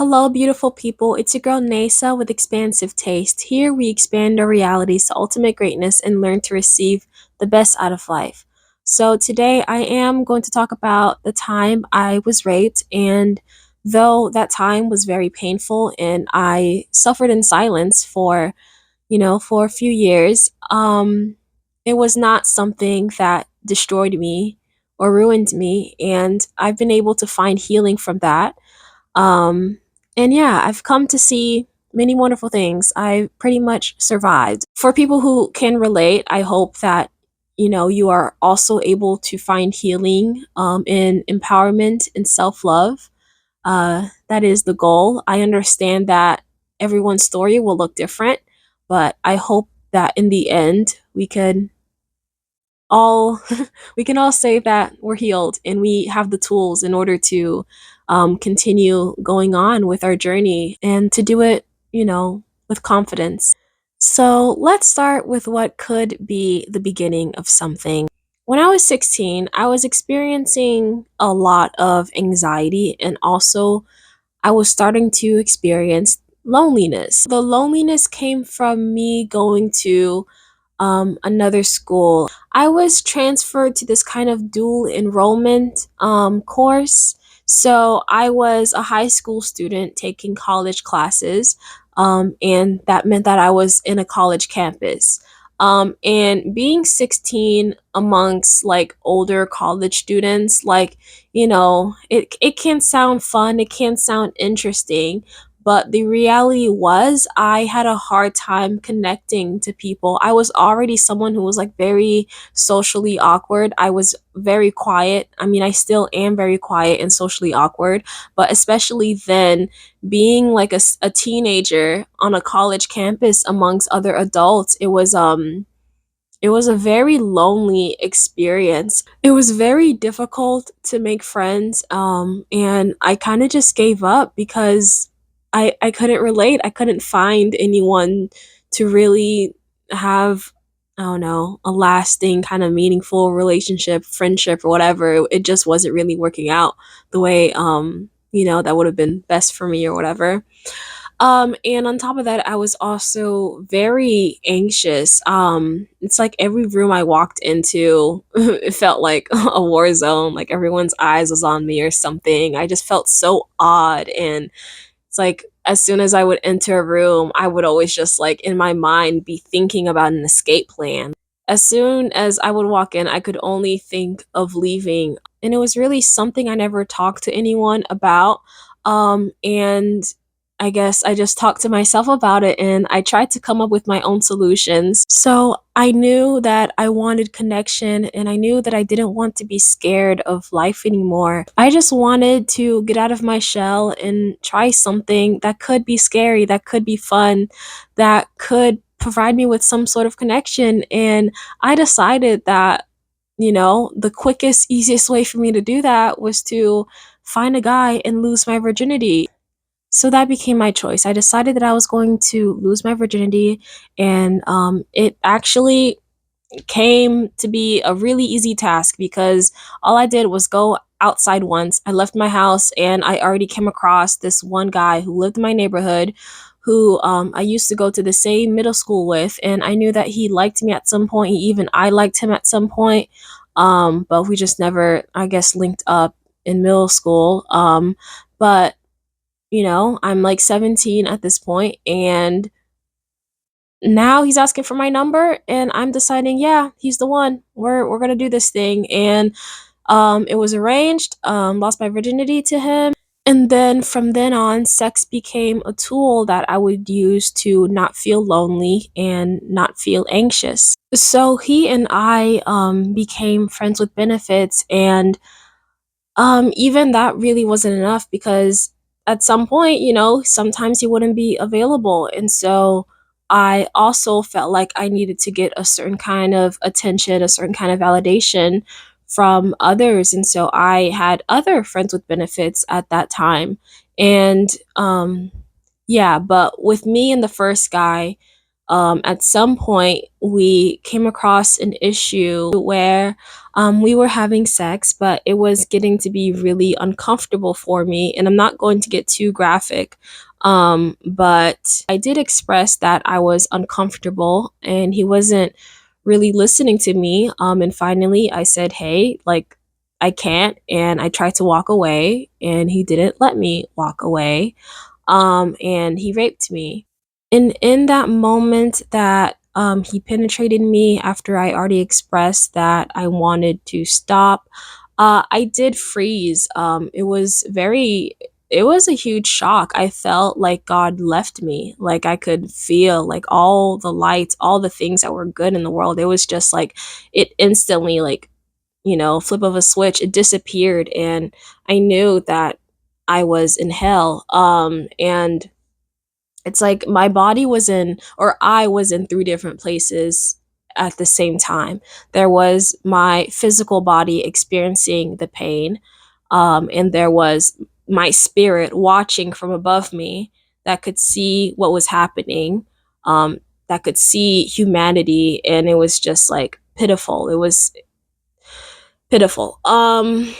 Hello, beautiful people. It's your girl Neyssa with Expansive Taste. Here we expand our realities to ultimate greatness and learn to receive the best out of life. So today I am going to talk about the time I was raped, and though that time was very painful and I suffered in silence for a few years, it was not something that destroyed me or ruined me, and I've been able to find healing from that. um, and yeah, I've come to see many wonderful things. I pretty much survived. For people who can relate, I hope that you are also able to find healing in empowerment and self-love. That is the goal. I understand that everyone's story will look different, but I hope that in the end we could all we can all say that we're healed and we have the tools in order to continue going on with our journey and to do it, with confidence. So let's start with what could be the beginning of something. When I was 16, I was experiencing a lot of anxiety, and also I was starting to experience loneliness. The loneliness came from me going to another school. I was transferred to this kind of dual enrollment course. So I was a high school student taking college classes, and that meant that I was in a college campus. And being 16 amongst like older college students, like, it can sound fun, it can sound interesting, but the reality was, I had a hard time connecting to people. I was already someone who was like very socially awkward. I was very quiet. I mean, I still am very quiet and socially awkward, but especially then, being like a teenager on a college campus amongst other adults, it was a very lonely experience. It was very difficult to make friends, and I kind of just gave up because I couldn't relate. I couldn't find anyone to really have, I don't know, a lasting kind of meaningful relationship, friendship, or whatever. It just wasn't really working out the way, that would have been best for me or whatever. And on top of that, I was also very anxious. It's like every room I walked into, it felt like a war zone, like everyone's eyes was on me or something. I just felt so odd. And it's like as soon as I would enter a room, I would always just like in my mind be thinking about an escape plan. As soon as I would walk in, I could only think of leaving. And it was really something I never talked to anyone about. And I guess I just talked to myself about it, and I tried to come up with my own solutions. So I knew that I wanted connection, and I knew that I didn't want to be scared of life anymore. I just wanted to get out of my shell and try something that could be scary, that could be fun, that could provide me with some sort of connection. And I decided that, the quickest, easiest way for me to do that was to find a guy and lose my virginity. So that became my choice. I decided that I was going to lose my virginity, and it actually came to be a really easy task because all I did was go outside once. I left my house, and I already came across this one guy who lived in my neighborhood, who I used to go to the same middle school with, and I knew that he liked me at some point. Even I liked him at some point, but we just never, I guess, linked up in middle school. But I'm like 17 at this point, and now he's asking for my number, and I'm deciding, yeah, he's the one. We're gonna do this thing. And it was arranged. Lost my virginity to him. And then from then on, sex became a tool that I would use to not feel lonely and not feel anxious. So he and I became friends with benefits, and even that really wasn't enough because at some point, sometimes he wouldn't be available. And so I also felt like I needed to get a certain kind of attention, a certain kind of validation from others. And so I had other friends with benefits at that time. And yeah, but with me and the first guy, At some point, we came across an issue where we were having sex, but it was getting to be really uncomfortable for me. And I'm not going to get too graphic, but I did express that I was uncomfortable and he wasn't really listening to me. And finally, I said, hey, like, I can't. And I tried to walk away, and he didn't let me walk away. And he raped me. And in that moment that he penetrated me after I already expressed that I wanted to stop, I did freeze. It was a huge shock. I felt like God left me. Like I could feel like all the lights, all the things that were good in the world. It was just like it instantly, like, flip of a switch, it disappeared, and I knew that I was in hell. And it's like my body was in, or I was in three different places at the same time. There was my physical body experiencing the pain, and there was my spirit watching from above me that could see what was happening, that could see humanity, and it was just like pitiful. It was pitiful. And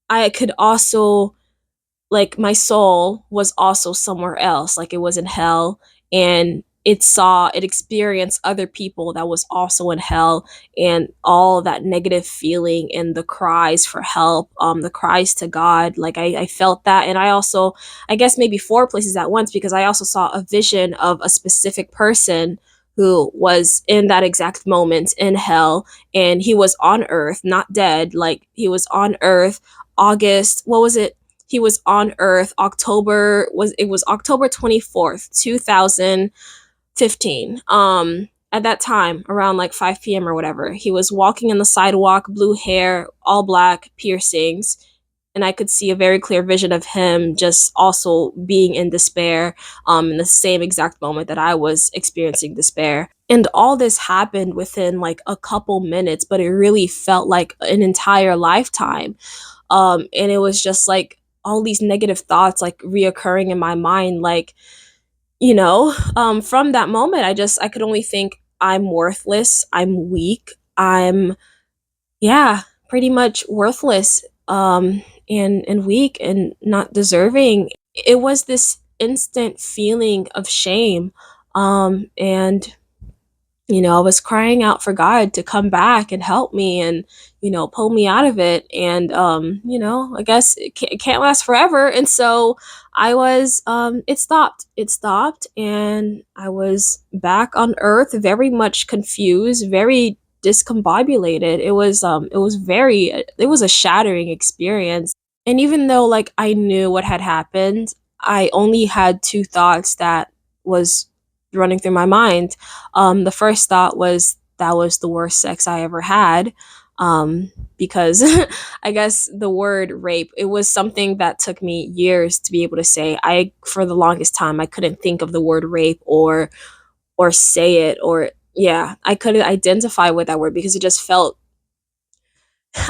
I could also, like, my soul was also somewhere else, like it was in hell, and it experienced other people that was also in hell, and all that negative feeling and the cries for help, the cries to God, like I felt that. And I also, I guess maybe four places at once, because I also saw a vision of a specific person who was in that exact moment in hell, and he was on earth, not dead, like he was on earth. August, what was it, he was on Earth October 24th, 2015. At that time, around like 5 p.m. or whatever, he was walking on the sidewalk, blue hair, all black, piercings, and I could see a very clear vision of him just also being in despair, in the same exact moment that I was experiencing despair. And all this happened within like a couple minutes, but it really felt like an entire lifetime. And it was just like all these negative thoughts like reoccurring in my mind, like, from that moment, I could only think, I'm worthless, I'm weak, I'm, yeah, pretty much worthless, and weak and not deserving. It was this instant feeling of shame, and I was crying out for God to come back and help me and, pull me out of it. And, I guess it can't last forever. And so it stopped. It stopped. And I was back on earth, very much confused, very discombobulated. It was a shattering experience. And even though, like, I knew what had happened, I only had two thoughts that was running through my mind. The first thought was that was the worst sex I ever had. Because I guess the word rape, it was something that took me years to be able to say. For the longest time, I couldn't think of the word rape or say it, or yeah, I couldn't identify with that word because it just felt,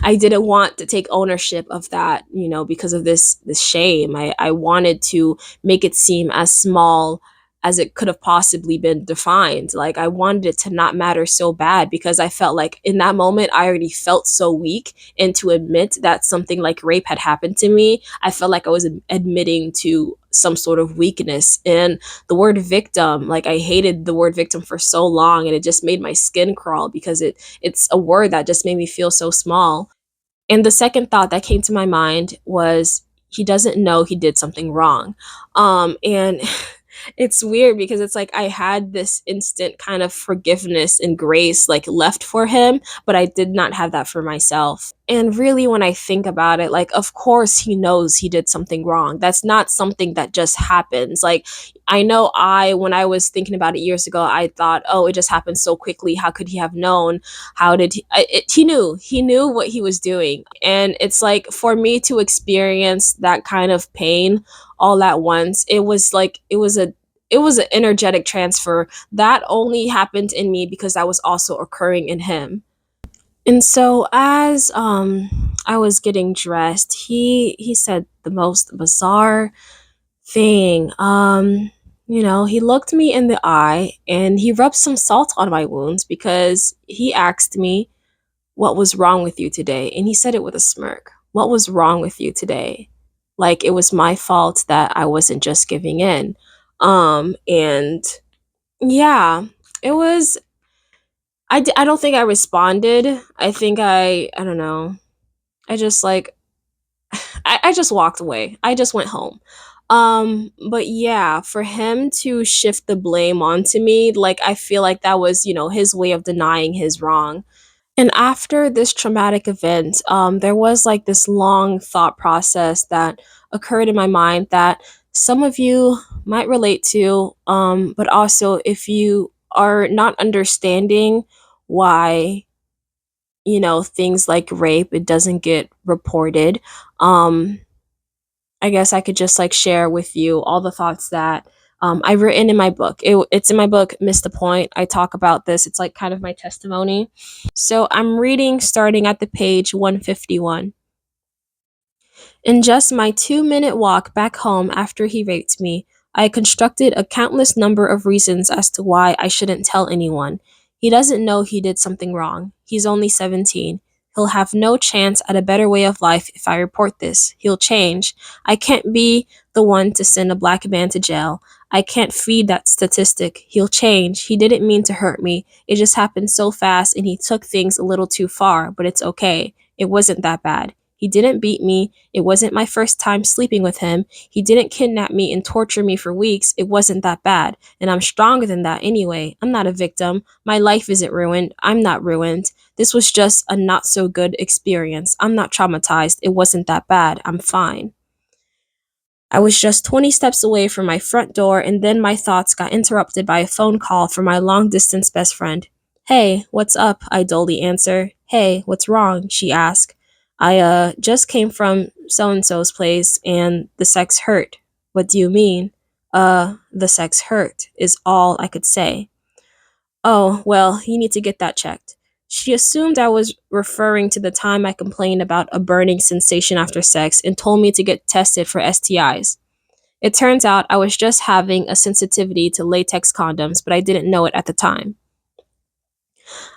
I didn't want to take ownership of that, because of this shame. I wanted to make it seem as small as it could have possibly been defined. Like I wanted it to not matter so bad, because I felt like in that moment I already felt so weak, and to admit that something like rape had happened to me, I felt like I was admitting to some sort of weakness. And the word victim, like I hated the word victim for so long, and it just made my skin crawl because it's a word that just made me feel so small. And the second thought that came to my mind was, he doesn't know he did something wrong. And it's weird because it's like I had this instant kind of forgiveness and grace like left for him, but I did not have that for myself. And really, when I think about it, like, of course he knows he did something wrong. That's not something that just happens. Like, I know when I was thinking about it years ago, I thought, oh, it just happened so quickly. How could he have known? How did he knew what he was doing. And it's like, for me to experience that kind of pain all at once, it was like, it was an energetic transfer that only happened in me because that was also occurring in him. And so as I was getting dressed, he said the most bizarre thing. He looked me in the eye and he rubbed some salt on my wounds because he asked me, "What was wrong with you today?" And he said it with a smirk. "What was wrong with you today?" Like it was my fault that I wasn't just giving in. And yeah, it was I don't think I responded. I think I don't know. I just like I just walked away. I just went home. But yeah, for him to shift the blame onto me, like I feel like that was, his way of denying his wrong. And after this traumatic event, there was like this long thought process that occurred in my mind that some of you might relate to, but also if you are not understanding why, things like rape, it doesn't get reported. Um, I guess I could just like share with you all the thoughts that I've written in my book. It's in my book, Miss the Point. I talk about this. It's like kind of my testimony. So I'm reading starting at the page 151. In just my 2-minute walk back home after he raped me, I constructed a countless number of reasons as to why I shouldn't tell anyone. He doesn't know he did something wrong. He's only 17. He'll have no chance at a better way of life if I report this. He'll change. I can't be the one to send a black man to jail. I can't feed that statistic. He'll change. He didn't mean to hurt me. It just happened so fast and he took things a little too far, but it's okay. It wasn't that bad. He didn't beat me. It wasn't my first time sleeping with him. He didn't kidnap me and torture me for weeks. It wasn't that bad. And I'm stronger than that anyway. I'm not a victim. My life isn't ruined. I'm not ruined. This was just a not so good experience. I'm not traumatized. It wasn't that bad. I'm fine. I was just 20 steps away from my front door, and then my thoughts got interrupted by a phone call from my long distance best friend. "Hey, what's up?" I dully answer. "Hey, what's wrong?" she asked. "I just came from so and so's place, and the sex hurt." "What do you mean?" The sex hurt," is all I could say. "Oh, well, you need to get that checked." She assumed I was referring to the time I complained about a burning sensation after sex and told me to get tested for STIs. It turns out I was just having a sensitivity to latex condoms, but I didn't know it at the time.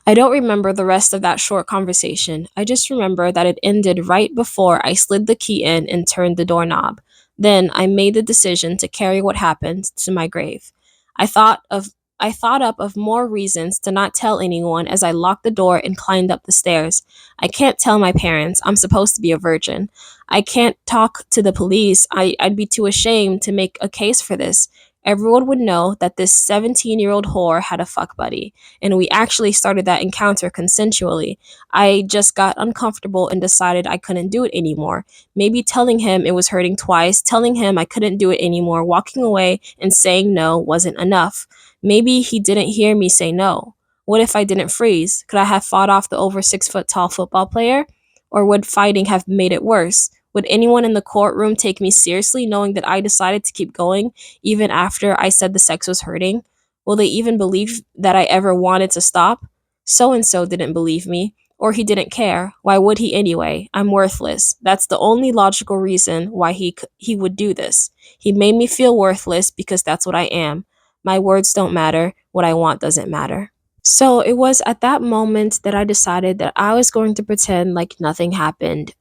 I don't remember the rest of that short conversation. I just remember that it ended right before I slid the key in and turned the doorknob. Then I made the decision to carry what happened to my grave. I thought of I thought up of more reasons to not tell anyone as I locked the door and climbed up the stairs. I can't tell my parents. I'm supposed to be a virgin. I can't talk to the police. I'd be too ashamed to make a case for this. Everyone would know that this 17-year-old whore had a fuck buddy, and we actually started that encounter consensually. I just got uncomfortable and decided I couldn't do it anymore. Maybe telling him it was hurting twice, telling him I couldn't do it anymore, walking away and saying no wasn't enough. Maybe he didn't hear me say no. What if I didn't freeze? Could I have fought off the over 6 foot tall football player? Or would fighting have made it worse? Would anyone in the courtroom take me seriously knowing that I decided to keep going even after I said the sex was hurting? Will they even believe that I ever wanted to stop? So and so didn't believe me, or he didn't care. Why would he anyway? I'm worthless. That's the only logical reason why he would do this. He made me feel worthless because that's what I am. My words don't matter. What I want doesn't matter. So it was at that moment that I decided that I was going to pretend like nothing happened.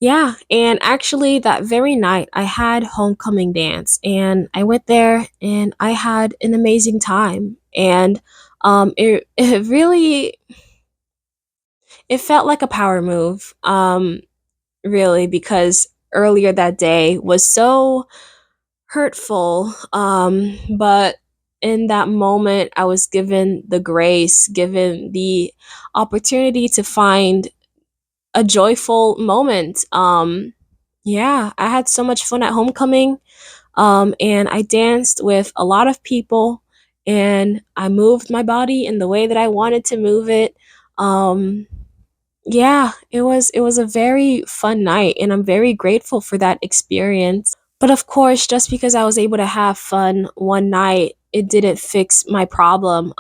Yeah, and actually that very night I had homecoming dance and I went there and I had an amazing time. And it really it felt like a power move. Really, because earlier that day was so hurtful. But in that moment I was given the grace, given the opportunity to find a joyful moment. Yeah, I had so much fun at homecoming. And I danced with a lot of people and I moved my body in the way that I wanted to move it. Um, yeah, it was a very fun night and I'm very grateful for that experience. But of course, just because I was able to have fun one night, it didn't fix my problem.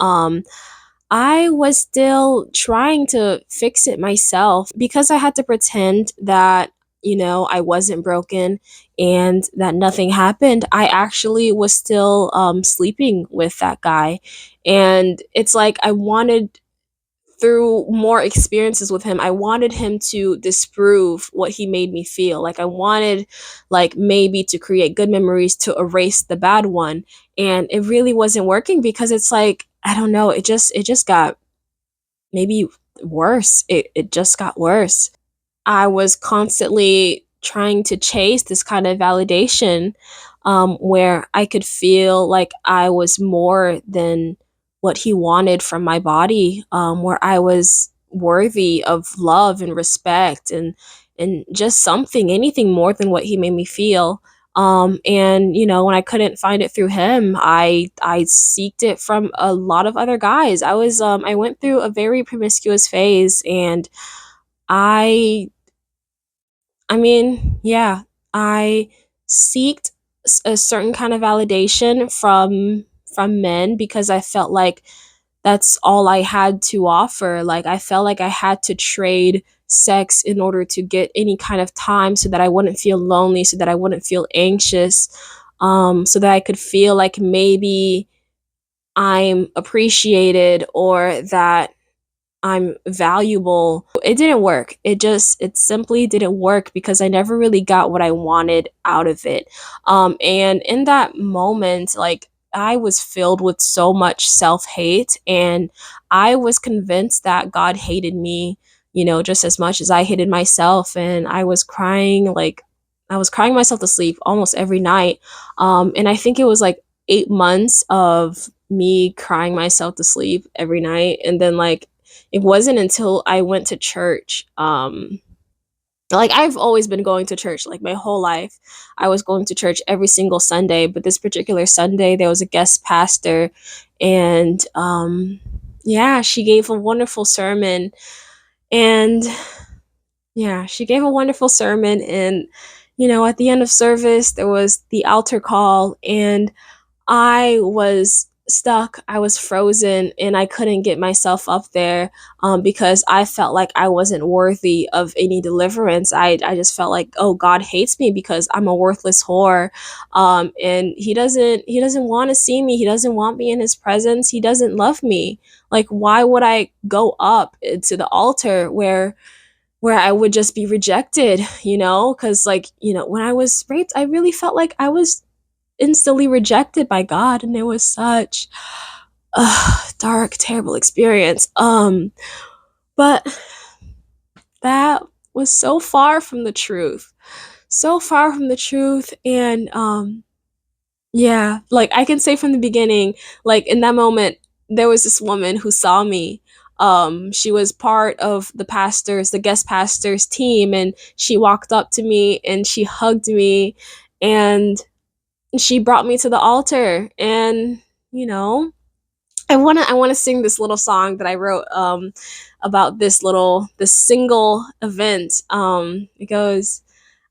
I was still trying to fix it myself because I had to pretend that I wasn't broken and that nothing happened, I actually was still sleeping with that guy. And it's like I wanted, through more experiences with him, I wanted him to disprove what he made me feel. Like I wanted, like, maybe to create good memories to erase the bad one. And it really wasn't working because it's like, I don't know, it just got maybe worse. It just got worse. I was constantly trying to chase this kind of validation, where I could feel like I was more than what he wanted from my body, where I was worthy of love and respect and just something, anything more than what he made me feel. And when I couldn't find it through him, I seeked it from a lot of other guys. I went through a very promiscuous phase, and I I mean, yeah, I seeked a certain kind of validation from men because I felt like that's all I had to offer. Like I felt like I had to trade sex in order to get any kind of time so that I wouldn't feel lonely, so that I wouldn't feel anxious, so that I could feel like maybe I'm appreciated or that I'm valuable. It didn't work. It simply didn't work because I never really got what I wanted out of it. And in that moment, like, I was filled with so much self-hate, and I was convinced that God hated me, just as much as I hated myself. And I was crying myself to sleep almost every night. And I think it was like 8 months of me crying myself to sleep every night. And then, like, it wasn't until I went to church, like, I've always been going to church, like, my whole life. I was going to church every single Sunday, but this particular Sunday, there was a guest pastor, and, yeah, she gave a wonderful sermon, and yeah, she gave a wonderful sermon, and, at the end of service, there was the altar call, and I was stuck, I was frozen, and I couldn't get myself up there, because I felt like I wasn't worthy of any deliverance. I just felt like, oh, God hates me because I'm a worthless whore, and he doesn't want to see me. He doesn't want me in his presence. He doesn't love me. Like, why would I go up to the altar where I would just be rejected? Because, like, when I was raped, I really felt like I was instantly rejected by God, and it was such a dark, terrible experience. But that was so far from the truth. So far from the truth. And yeah, like, I can say from the beginning, like, in that moment, there was this woman who saw me. She was part of the guest pastor's team, and she walked up to me and she hugged me, and she brought me to the altar. And you know I want to sing this little song that I wrote, about this single event. It goes,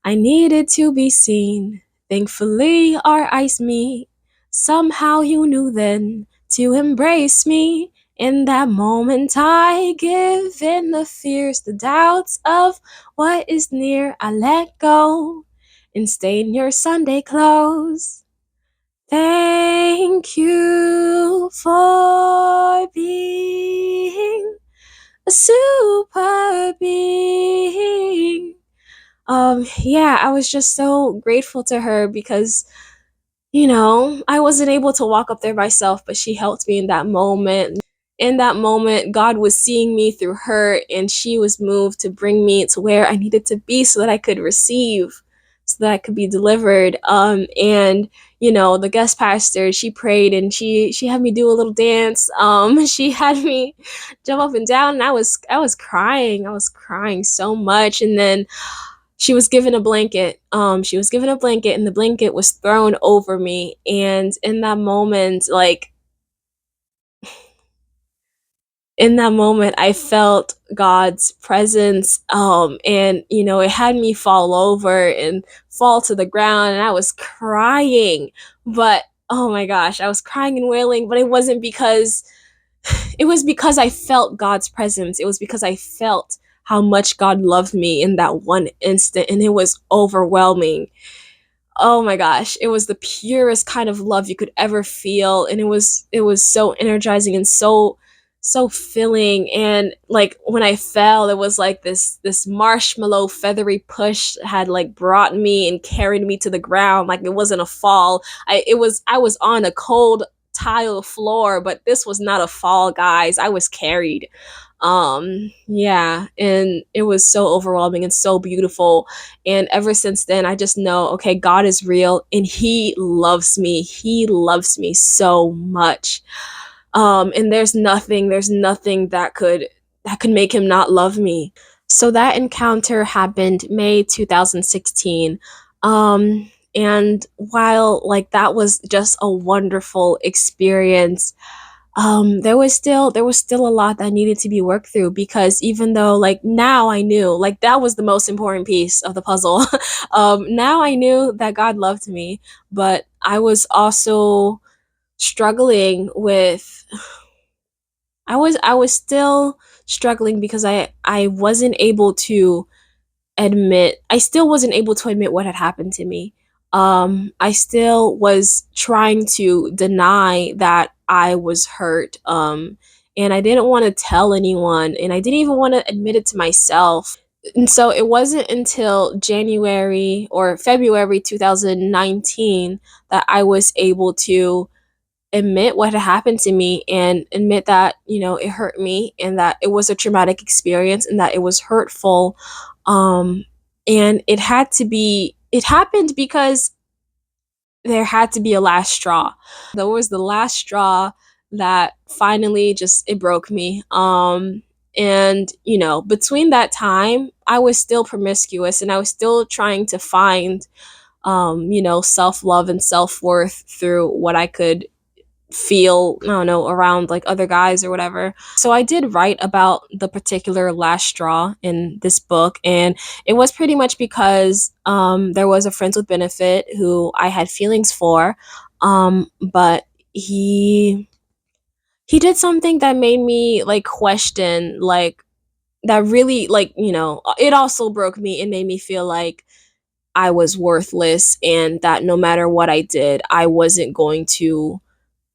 I needed to be seen, thankfully our eyes meet, somehow you knew then to embrace me. In that moment I give in the fears, the doubts of what is near, I let go and stain your Sunday clothes. Thank you for being a super being. Yeah, I was just so grateful to her because, I wasn't able to walk up there myself, but she helped me in that moment. In that moment, God was seeing me through her, and she was moved to bring me to where I needed to be so that I could receive, so that I could be delivered. And the guest pastor, she prayed, and she had me do a little dance. She had me jump up and down, and I was crying. I was crying so much. And then she was given a blanket. And the blanket was thrown over me. And in that moment, I felt God's presence. And it had me fall over and fall to the ground, and I was crying. But oh my gosh, I was crying and wailing, but it was because I felt God's presence. It was because I felt how much God loved me in that one instant, and it was overwhelming. Oh my gosh, it was the purest kind of love you could ever feel, and it was so energizing and so filling. And like when I fell, it was like this marshmallow feathery push had like brought me and carried me to the ground. Like it wasn't a fall. I was on a cold tile floor, but this was not a fall, guys. I was carried. Yeah, and it was so overwhelming and so beautiful. And ever since then, I just know, okay, God is real and He loves me. He loves me so much. And there's nothing that could make Him not love me. So that encounter happened May 2016. And while like that was just a wonderful experience, there was still a lot that needed to be worked through, because even though like now I knew like that was the most important piece of the puzzle. Now I knew that God loved me, but I was also struggling with I was still struggling because I wasn't able to I still wasn't able to admit what had happened to me. I still was trying to deny that I was hurt. And I didn't want to tell anyone, and I didn't even want to admit it to myself. And so it wasn't until January or February 2019 that I was able to admit what had happened to me and admit that, it hurt me and that it was a traumatic experience and that it was hurtful. Um, and it happened because there had to be a last straw. That was the last straw that finally just, it broke me. And, between that time, I was still promiscuous and I was still trying to find, self love and self worth through what I could feel, I don't know, around like other guys or whatever. So I did write about the particular last straw in this book, and it was pretty much because there was a friends with benefit who I had feelings for, but he did something that made me like question, like that really, like, it also broke me and made me feel like I was worthless and that no matter what I did, I wasn't going to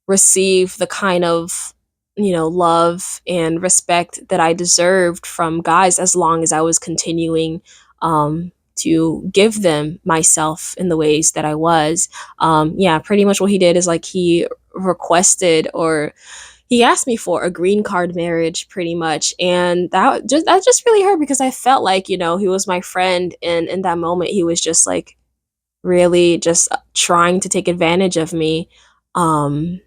receive the kind of, love and respect that I deserved from guys as long as I was continuing to give them myself in the ways that I was. Yeah, pretty much what he did is like he requested, or he asked me for a green card marriage pretty much, and that just really hurt because I felt like, he was my friend, and in that moment he was just like really just trying to take advantage of me. um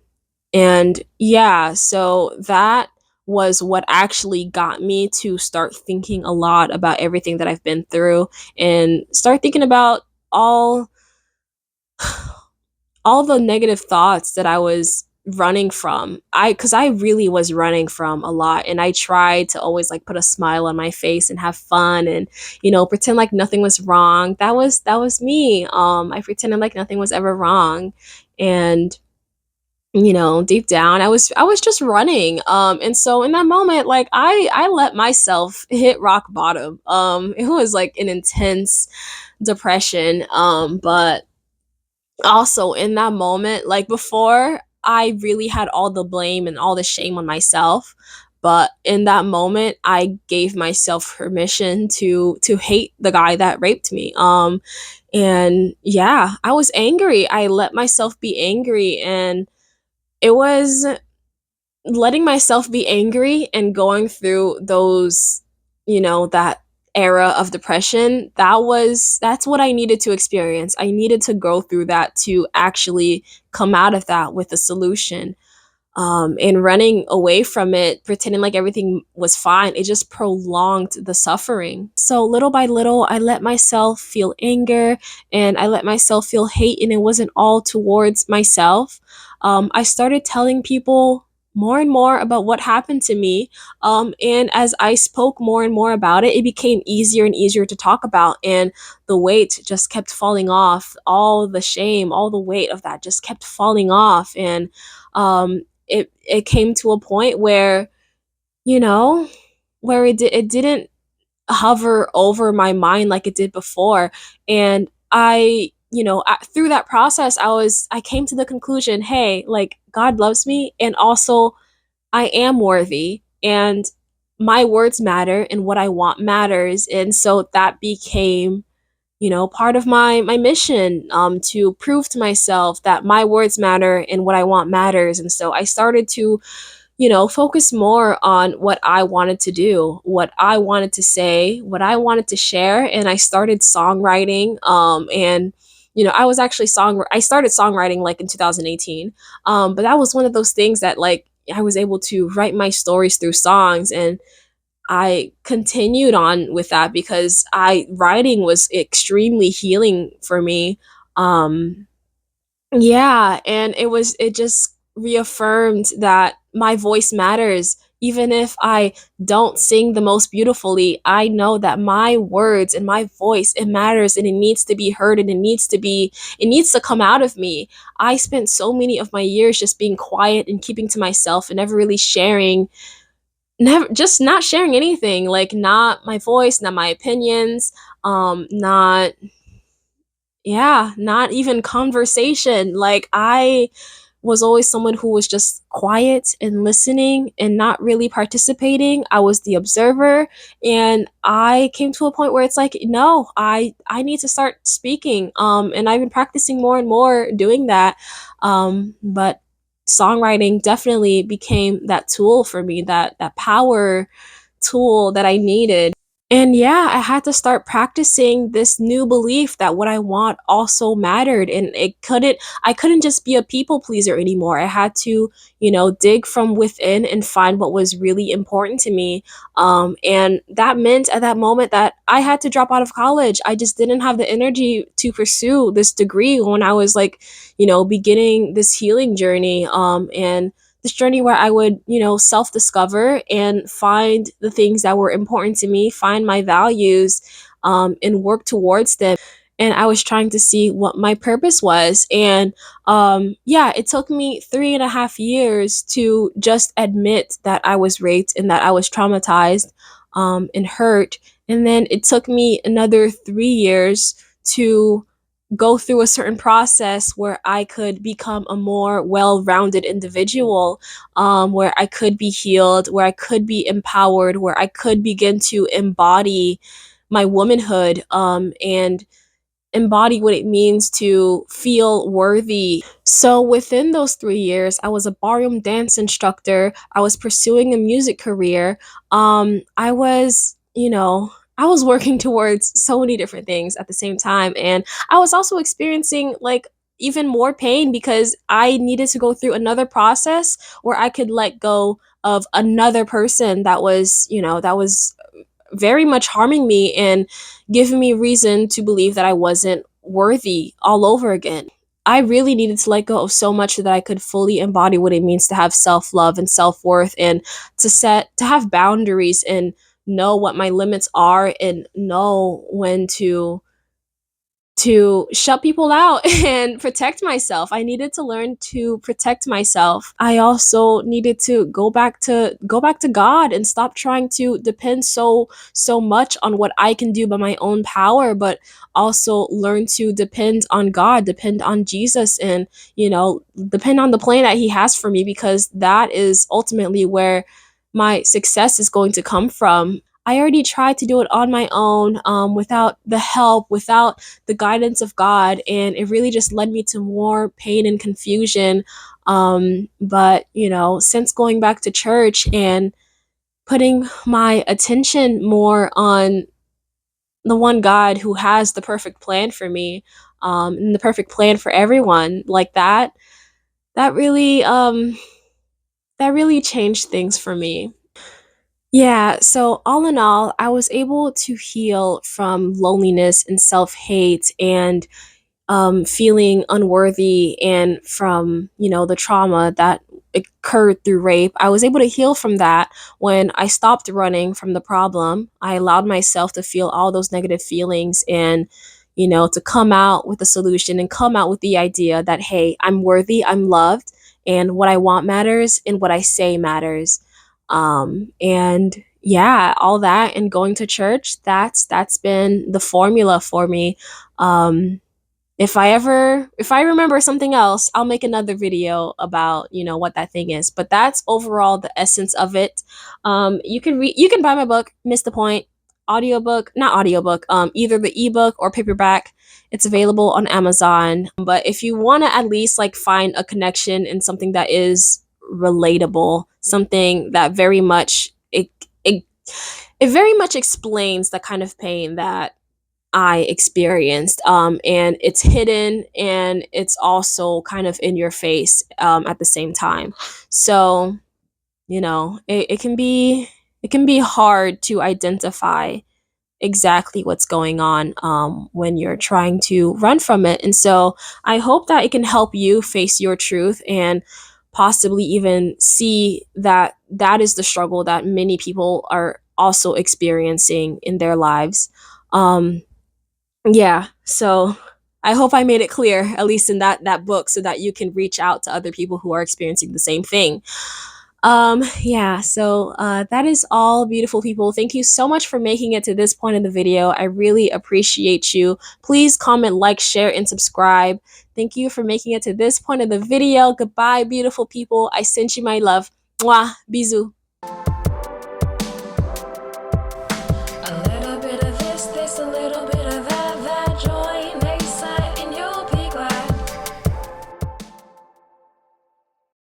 and yeah, so that was what actually got me to start thinking a lot about everything that I've been through, and start thinking about all all the negative thoughts that I was running from. Cuz I really was running from a lot, and I tried to always like put a smile on my face and have fun, and pretend like nothing was wrong. That was me. I pretended like nothing was ever wrong. And deep down I was just running. And so in that moment, like I let myself hit rock bottom. It was like an intense depression. But also in that moment, like before, I really had all the blame and all the shame on myself. But in that moment, I gave myself permission to hate the guy that raped me. And yeah, I was angry. I let myself be angry, and it was letting myself be angry and going through those, that era of depression. That's what I needed to experience. I needed to go through that to actually come out of that with a solution. And running away from it, pretending like everything was fine, it just prolonged the suffering. So little by little, I let myself feel anger and I let myself feel hate, and it wasn't all towards myself. I started telling people more and more about what happened to me. And as I spoke more and more about it, it became easier and easier to talk about. And the weight just kept falling off. All the shame, all the weight of that just kept falling off. And it came to a point where, you know, where it didn't hover over my mind like it did before. And through that process, I came to the conclusion, hey, like God loves me, and also I am worthy, and my words matter, and what I want matters. And so that became, part of my mission, to prove to myself that my words matter and what I want matters. And so I started to, focus more on what I wanted to do, what I wanted to say, what I wanted to share. And I started songwriting. And I started songwriting like in 2018. But that was one of those things that, like, I was able to write my stories through songs, and I continued on with that because I writing was extremely healing for me. Um, yeah, and it just reaffirmed that my voice matters. Even if I don't sing the most beautifully, I know that my words and my voice, it matters, and it needs to be heard, and it needs to come out of me. I spent so many of my years just being quiet and keeping to myself and never really sharing, never just not sharing anything, like not my voice, not my opinions, not yeah, not even conversation. Like, I was always someone who was just quiet and listening and not really participating. I was the observer, and I came to a point where it's like, no, I need to start speaking. And I've been practicing more and more doing that. But songwriting definitely became that tool for me, that power tool that I needed. And yeah, I had to start practicing this new belief that what I want also mattered, and I couldn't just be a people pleaser anymore. I had to, dig from within and find what was really important to me. And that meant at that moment that I had to drop out of college. I just didn't have the energy to pursue this degree when I was like, beginning this healing journey. And this journey where I would, self discover and find the things that were important to me, find my values, and work towards them. And I was trying to see what my purpose was. And yeah, it took me 3.5 years to just admit that I was raped and that I was traumatized, and hurt. And then it took me another 3 years to go through a certain process where I could become a more well rounded individual, where I could be healed, where I could be empowered, where I could begin to embody my womanhood, and embody what it means to feel worthy. So within those 3 years, I was a ballroom dance instructor. I was pursuing a music career. I was working towards so many different things at the same time. And I was also experiencing like even more pain because I needed to go through another process where I could let go of another person that was very much harming me and giving me reason to believe that I wasn't worthy all over again. I really needed to let go of so much so that I could fully embody what it means to have self love and self worth, and to have boundaries and know what my limits are and know when to shut people out and protect myself. I needed to learn to protect myself. I also needed to go back to God and stop trying to depend so much on what I can do by my own power, but also learn to depend on God, depend on Jesus, and depend on the plan that he has for me, because that is ultimately where my success is going to come from. I already tried to do it on my own, without the help, without the guidance of God, and it really just led me to more pain and confusion. But since going back to church and putting my attention more on the one God who has the perfect plan for me, and the perfect plan for everyone, like that really that really changed things for me. Yeah, so all in all, I was able to heal from loneliness and self hate and, feeling unworthy, and from, the trauma that occurred through rape. I was able to heal from that when I stopped running from the problem. I allowed myself to feel all those negative feelings, and, to come out with a solution and come out with the idea that, hey, I'm worthy, I'm loved, and what I want matters, and what I say matters. And yeah, all that and going to church, that's been the formula for me. Um, if I remember something else, I'll make another video about, what that thing is. But that's overall the essence of it. You can buy my book, Miss the Point, audiobook, not audiobook, either the ebook or paperback. It's available on Amazon. But if you want to at least like find a connection in something that is relatable, something that very much it, it very much explains the kind of pain that I experienced. And it's hidden and it's also kind of in your face at the same time. So, it can be hard to identify exactly what's going on when you're trying to run from it. And so I hope that it can help you face your truth and possibly even see that that is the struggle that many people are also experiencing in their lives. Um, yeah, so I hope I made it clear, at least in that book, so that you can reach out to other people who are experiencing the same thing. Yeah, so that is all, beautiful people. Thank you so much for making it to this point in the video. I really appreciate you. Please comment, like, share, and subscribe. Thank you for making it to this point of the video. Goodbye, beautiful people. I sent you my love. Mwah, bisous.